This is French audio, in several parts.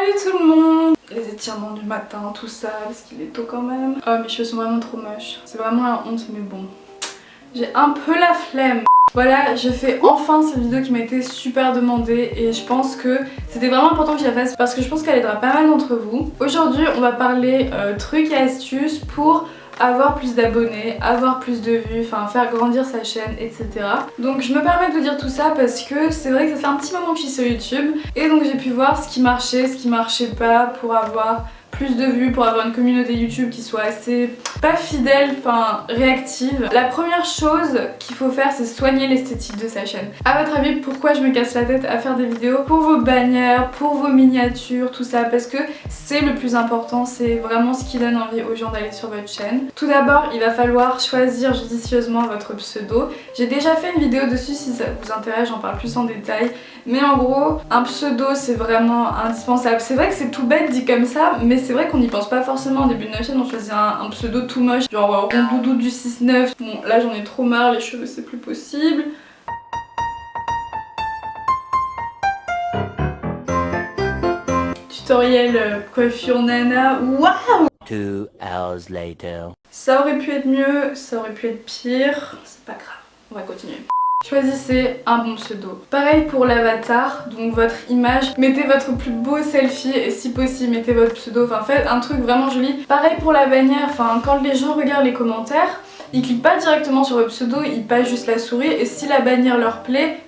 Salut tout le monde! Les étirements du matin, tout ça, parce qu'il est tôt quand même. Oh mes cheveux sont vraiment trop moches. C'est vraiment la honte mais bon. J'ai un peu la flemme. Voilà, je fais enfin cette vidéo qui m'a été super demandée et je pense que c'était vraiment important que je la fasse parce que je pense qu'elle aidera pas mal d'entre vous. Aujourd'hui on va parler trucs et astuces pour avoir plus d'abonnés, avoir plus de vues, enfin faire grandir sa chaîne, etc. Donc je me permets de vous dire tout ça parce que c'est vrai que ça fait un petit moment que je suis sur YouTube et donc j'ai pu voir ce qui marchait, ce qui marchait pas pour avoir plus de vues, pour avoir une communauté YouTube qui soit assez, pas fidèle, enfin réactive. La première chose qu'il faut faire c'est soigner l'esthétique de sa chaîne. À votre avis pourquoi je me casse la tête à faire des vidéos pour vos bannières, pour vos miniatures, tout ça? Parce que c'est le plus important, c'est vraiment ce qui donne envie aux gens d'aller sur votre chaîne. Tout d'abord il va falloir choisir judicieusement votre pseudo. J'ai déjà fait une vidéo dessus si ça vous intéresse, j'en parle plus en détail. Mais en gros, un pseudo c'est vraiment indispensable. C'est vrai que c'est tout bête dit comme ça, mais c'est vrai qu'on n'y pense pas forcément au début de notre chaîne. On choisit un pseudo tout moche, genre Rondoudou du 6-9. Bon là j'en ai trop marre, les cheveux c'est plus possible. Tutoriel coiffure nana, waouh! 2 hours later. Ça aurait pu être mieux, ça aurait pu être pire, c'est pas grave, on va continuer. Choisissez un bon pseudo. Pareil pour l'avatar, donc votre image, mettez votre plus beau selfie et si possible mettez votre pseudo, enfin faites un truc vraiment joli. Pareil pour la bannière, enfin quand les gens regardent les commentaires, ils cliquent pas directement sur votre pseudo, ils passent juste la souris et si la bannière leur plaît,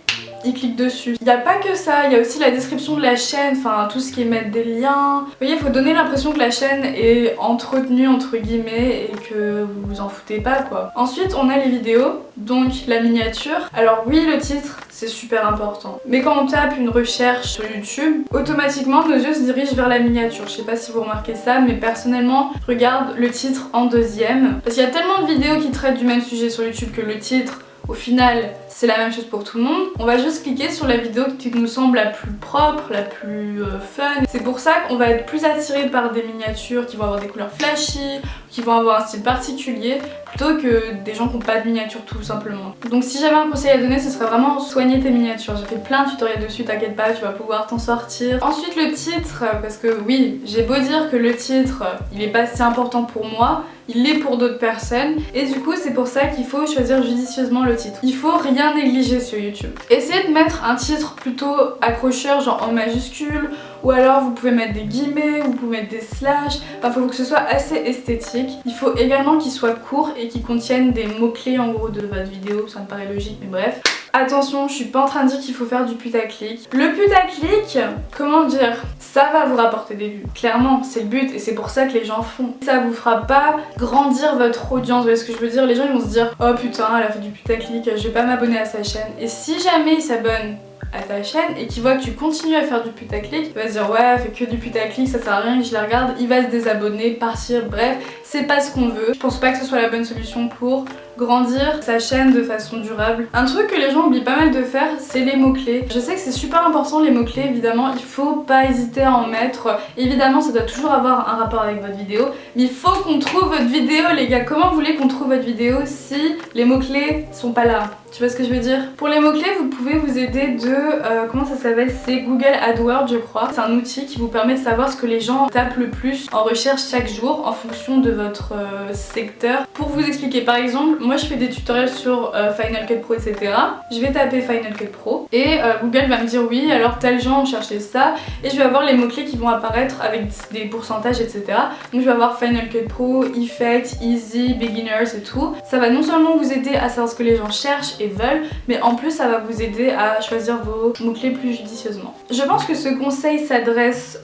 ils cliquent dessus. Il n'y a pas que ça, il y a aussi la description de la chaîne, enfin tout ce qui est mettre des liens. Vous voyez, il faut donner l'impression que la chaîne est entretenue entre guillemets et que vous vous en foutez pas quoi. Ensuite on a les vidéos, donc la miniature. Alors oui le titre c'est super important. Mais quand on tape une recherche sur YouTube, automatiquement nos yeux se dirigent vers la miniature. Je sais pas si vous remarquez ça, mais personnellement je regarde le titre en deuxième. Parce qu'il y a tellement de vidéos qui traitent du même sujet sur YouTube que le titre au final c'est la même chose pour tout le monde. On va juste cliquer sur la vidéo qui nous semble la plus propre, la plus fun. C'est pour ça qu'on va être plus attiré par des miniatures qui vont avoir des couleurs flashy, qui vont avoir un style particulier, plutôt que des gens qui n'ont pas de miniature tout simplement. Donc si j'avais un conseil à donner, ce serait vraiment soigner tes miniatures. J'ai fait plein de tutoriels dessus, t'inquiète pas, tu vas pouvoir t'en sortir. Ensuite le titre, parce que oui, j'ai beau dire que le titre, il est pas si important pour moi, il l'est pour d'autres personnes et du coup c'est pour ça qu'il faut choisir judicieusement le titre. Il faut rien négliger sur YouTube. Essayez de mettre un titre plutôt accrocheur, genre en majuscule, ou alors vous pouvez mettre des guillemets, vous pouvez mettre des slash, enfin faut que ce soit assez esthétique. Il faut également qu'il soit court et qu'il contienne des mots-clés en gros de votre vidéo, ça me paraît logique mais bref. Attention, je suis pas en train de dire qu'il faut faire du putaclic. Le putaclic, comment dire, ça va vous rapporter des vues. Clairement, c'est le but et c'est pour ça que les gens font. Ça vous fera pas grandir votre audience, vous voyez ce que je veux dire? Les gens ils vont se dire, oh putain, elle a fait du putaclic, je vais pas m'abonner à sa chaîne. Et si jamais ils s'abonnent à ta chaîne et qu'il voit que tu continues à faire du putaclic, il va se dire ouais elle fait que du putaclic, ça sert à rien que je la regarde, il va se désabonner, partir, bref, c'est pas ce qu'on veut. Je pense pas que ce soit la bonne solution pour grandir sa chaîne de façon durable. Un truc que les gens oublient pas mal de faire, c'est les mots-clés. Je sais que c'est super important les mots-clés, évidemment, il faut pas hésiter à en mettre. Évidemment, ça doit toujours avoir un rapport avec votre vidéo, mais il faut qu'on trouve votre vidéo, les gars. Comment vous voulez qu'on trouve votre vidéo si les mots-clés sont pas là? Tu vois ce que je veux dire? Pour les mots-clés, vous pouvez vous aider de... comment ça s'appelle? C'est Google AdWords, je crois. C'est un outil qui vous permet de savoir ce que les gens tapent le plus en recherche chaque jour en fonction de votre secteur. Pour vous expliquer, par exemple, moi je fais des tutoriels sur Final Cut Pro, etc. Je vais taper Final Cut Pro et Google va me dire oui, alors tel gens ont cherché ça et je vais avoir les mots-clés qui vont apparaître avec des pourcentages, etc. Donc je vais avoir Final Cut Pro, Effect, Easy, Beginners et tout. Ça va non seulement vous aider à savoir ce que les gens cherchent et veulent, mais en plus ça va vous aider à choisir vos mots-clés plus judicieusement. Je pense que ce conseil s'adresse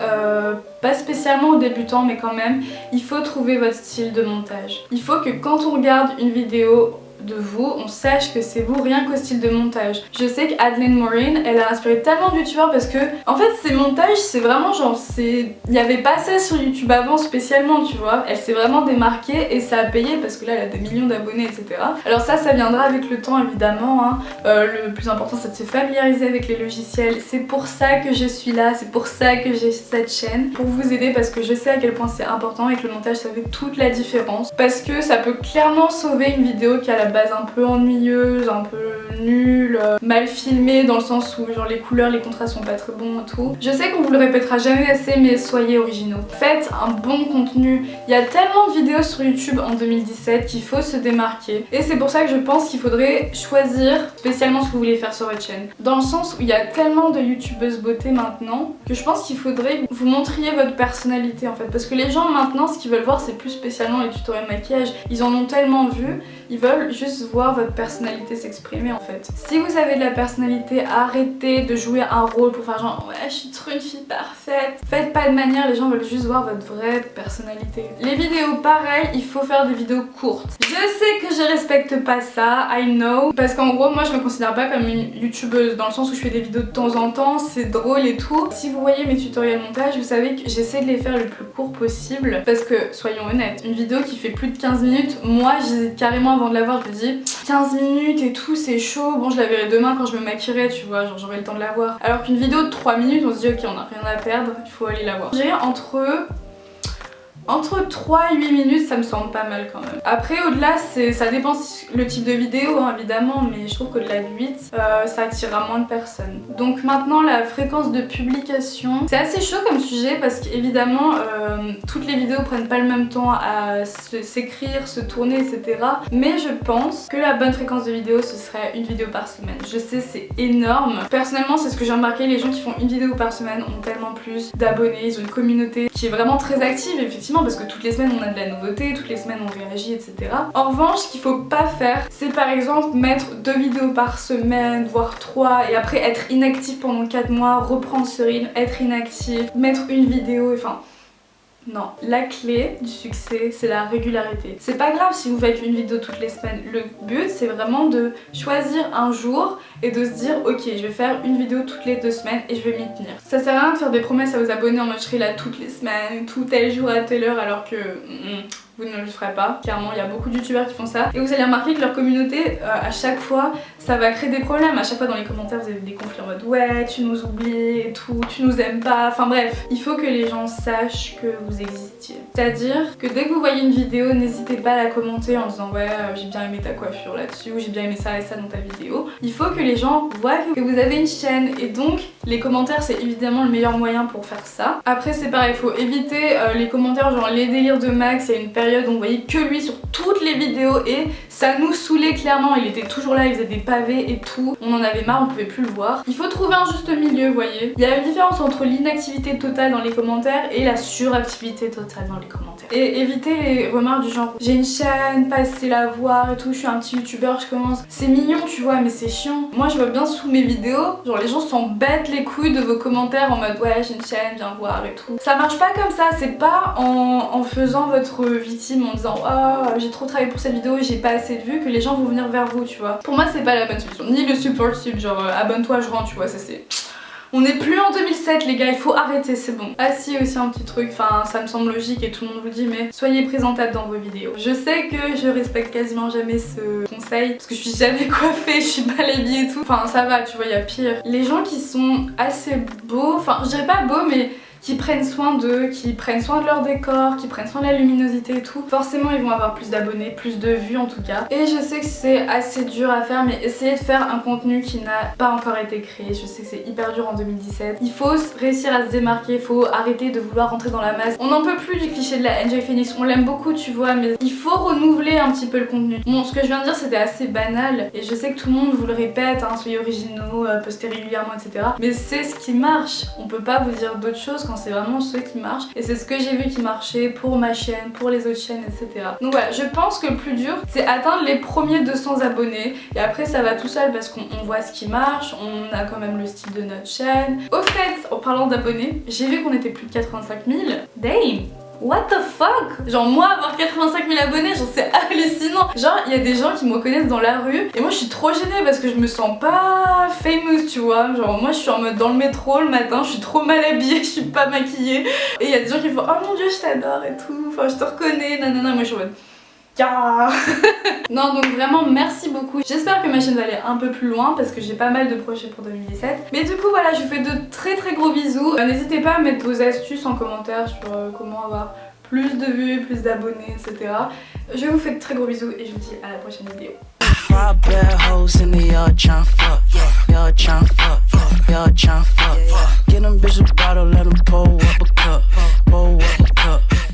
pas spécialement aux débutants, mais quand même, il faut trouver votre style de montage. Il faut que quand on regarde une vidéo de vous, on sache que c'est vous rien qu'au style de montage. Je sais qu'Adeline Maureen, elle a inspiré tellement de youtubeurs parce que en fait ses montages c'est vraiment genre il n'y avait pas ça sur YouTube avant spécialement, tu vois. Elle s'est vraiment démarquée et ça a payé parce que là elle a des millions d'abonnés, etc. Alors ça viendra avec le temps évidemment hein. Le plus important c'est de se familiariser avec les logiciels. C'est pour ça que je suis là, c'est pour ça que j'ai cette chaîne, pour vous aider parce que je sais à quel point c'est important et que le montage ça fait toute la différence parce que ça peut clairement sauver une vidéo qui a la base un peu ennuyeuse, un peu nulle, mal filmée dans le sens où genre les couleurs, les contrastes sont pas très bons et tout. Je sais qu'on vous le répétera jamais assez, mais soyez originaux. Faites un bon contenu. Il y a tellement de vidéos sur YouTube en 2017 qu'il faut se démarquer. Et c'est pour ça que je pense qu'il faudrait choisir spécialement ce que vous voulez faire sur votre chaîne. Dans le sens où il y a tellement de youtubeuses beauté maintenant que je pense qu'il faudrait que vous montriez votre personnalité en fait. Parce que les gens maintenant, ce qu'ils veulent voir, c'est plus spécialement les tutoriels maquillage. Ils en ont tellement vu, ils veulent juste voir votre personnalité s'exprimer en fait. Si vous avez de la personnalité, arrêtez de jouer un rôle pour faire genre ouais je suis trop une fille parfaite. Faites pas de manière, les gens veulent juste voir votre vraie personnalité. Les vidéos pareil, il faut faire des vidéos courtes. Je sais que je respecte pas ça, I know. Parce qu'en gros moi je me considère pas comme une youtubeuse dans le sens où je fais des vidéos de temps en temps, c'est drôle et tout. Si vous voyez mes tutoriels montage, vous savez que j'essaie de les faire le plus court possible. Parce que soyons honnêtes, une vidéo qui fait plus de 15 minutes, moi j'hésite carrément avant de la voir, je me dis 15 minutes et tout c'est chaud, bon je la verrai demain quand je me maquillerai tu vois, genre j'aurai le temps de la voir. Alors qu'une vidéo de 3 minutes on se dit ok on a rien à perdre, il faut aller la voir. J'ai entre 3 et 8 minutes ça me semble pas mal quand même. Après au-delà ça dépend le type de vidéo hein, évidemment, mais je trouve qu'au-delà de 8 ça attirera moins de personnes. Donc maintenant la fréquence de publication, c'est assez chaud comme sujet parce qu'évidemment toutes les vidéos prennent pas le même temps à s'écrire, se tourner etc. Mais je pense que la bonne fréquence de vidéo ce serait une vidéo par semaine. Je sais c'est énorme. Personnellement c'est ce que j'ai remarqué, les gens qui font une vidéo par semaine ont tellement plus d'abonnés, ils ont une communauté qui est vraiment très active effectivement parce que toutes les semaines on a de la nouveauté, toutes les semaines on réagit etc. En revanche ce qu'il faut pas faire c'est par exemple mettre 2 vidéos par semaine voire 3 et après être inactif pendant 4 mois, reprendre ce rythme, être inactif, mettre une vidéo, enfin non, la clé du succès c'est la régularité. C'est pas grave si vous faites une vidéo toutes les semaines, le but c'est vraiment de choisir un jour et de se dire ok je vais faire une vidéo toutes les 2 semaines et je vais m'y tenir. Ça sert à rien de faire des promesses à vos abonnés en mode je serai là toutes les semaines, tout tel jour à telle heure alors que vous ne le ferez pas. Clairement il y a beaucoup de youtubeurs qui font ça et vous allez remarquer que leur communauté à chaque fois ça va créer des problèmes. À chaque fois dans les commentaires vous avez des conflits en mode ouais tu nous oublies et tout, tu nous aimes pas, enfin bref. Il faut que les gens sachent que vous existiez. C'est-à-dire que dès que vous voyez une vidéo n'hésitez pas à la commenter en disant ouais j'ai bien aimé ta coiffure là-dessus ou j'ai bien aimé ça et ça dans ta vidéo. Il faut que les gens voient que vous avez une chaîne et donc les commentaires c'est évidemment le meilleur moyen pour faire ça. Après c'est pareil, il faut éviter les commentaires genre les délires de Max. Il y a une période où on voyait que lui sur toutes les vidéos et ça nous saoulait clairement. Il était toujours là, il faisait des pavés et tout, on en avait marre, on pouvait plus le voir. Il faut trouver un juste milieu, vous voyez. Il y a une différence entre l'inactivité totale dans les commentaires et la suractivité totale dans les commentaires. Et éviter les remarques du genre j'ai une chaîne, pas assez la voir et tout, je suis un petit youtubeur, je commence. C'est mignon tu vois mais c'est chiant. Moi je vois bien sous mes vidéos, genre les gens s'en battent les couilles de vos commentaires en mode ouais j'ai une chaîne, viens voir et tout. Ça marche pas comme ça, c'est pas en faisant votre victime en disant oh j'ai trop travaillé pour cette vidéo et j'ai pas assez de vues que les gens vont venir vers vous tu vois. Pour moi c'est pas la bonne solution, ni le support sub genre abonne-toi je rends tu vois, ça c'est... On n'est plus en 2007 les gars, il faut arrêter, c'est bon. Ah si aussi un petit truc, enfin ça me semble logique et tout le monde vous le dit mais soyez présentable dans vos vidéos. Je sais que je respecte quasiment jamais ce conseil parce que je suis jamais coiffée, je suis mal habillée et tout. Enfin ça va tu vois, il y a pire. Les gens qui sont assez beaux, enfin je dirais pas beaux mais qui prennent soin d'eux, qui prennent soin de leur décor, qui prennent soin de la luminosité et tout, forcément ils vont avoir plus d'abonnés, plus de vues en tout cas. Et je sais que c'est assez dur à faire mais essayez de faire un contenu qui n'a pas encore été créé. Je sais que c'est hyper dur en 2017. Il faut réussir à se démarquer, il faut arrêter de vouloir rentrer dans la masse. On n'en peut plus du cliché de la NJ Phoenix, on l'aime beaucoup tu vois mais il faut renouveler un petit peu le contenu. Bon ce que je viens de dire c'était assez banal et je sais que tout le monde vous le répète, hein, soyez originaux, postez régulièrement etc. Mais c'est ce qui marche, on peut pas vous dire d'autres choses quand c'est vraiment ce qui marche et c'est ce que j'ai vu qui marchait pour ma chaîne, pour les autres chaînes etc. Donc voilà, je pense que le plus dur c'est atteindre les premiers 200 abonnés et après ça va tout seul parce qu'on voit ce qui marche, on a quand même le style de notre chaîne. Au fait, en parlant d'abonnés, j'ai vu qu'on était plus de 85 000. Damn! What the fuck? Genre moi avoir 85 000 abonnés, genre c'est hallucinant. Genre il y a des gens qui me reconnaissent dans la rue et moi je suis trop gênée parce que je me sens pas famous tu vois. Genre moi je suis en mode dans le métro le matin, je suis trop mal habillée, je suis pas maquillée. Et il y a des gens qui font oh mon dieu je t'adore et tout, enfin je te reconnais, nanana, moi je suis en mode non donc vraiment merci beaucoup. J'espère que ma chaîne va aller un peu plus loin parce que j'ai pas mal de projets pour 2017. Mais du coup voilà, je vous fais de très très gros bisous. N'hésitez pas à mettre vos astuces en commentaire sur comment avoir plus de vues, plus d'abonnés etc. Je vous fais de très gros bisous et je vous dis à la prochaine vidéo. Five bad hoes and they all tryna fuck. Y'all tryna fuck. Y'all tryna fuck. Get them bitches a bottle, let them pull up a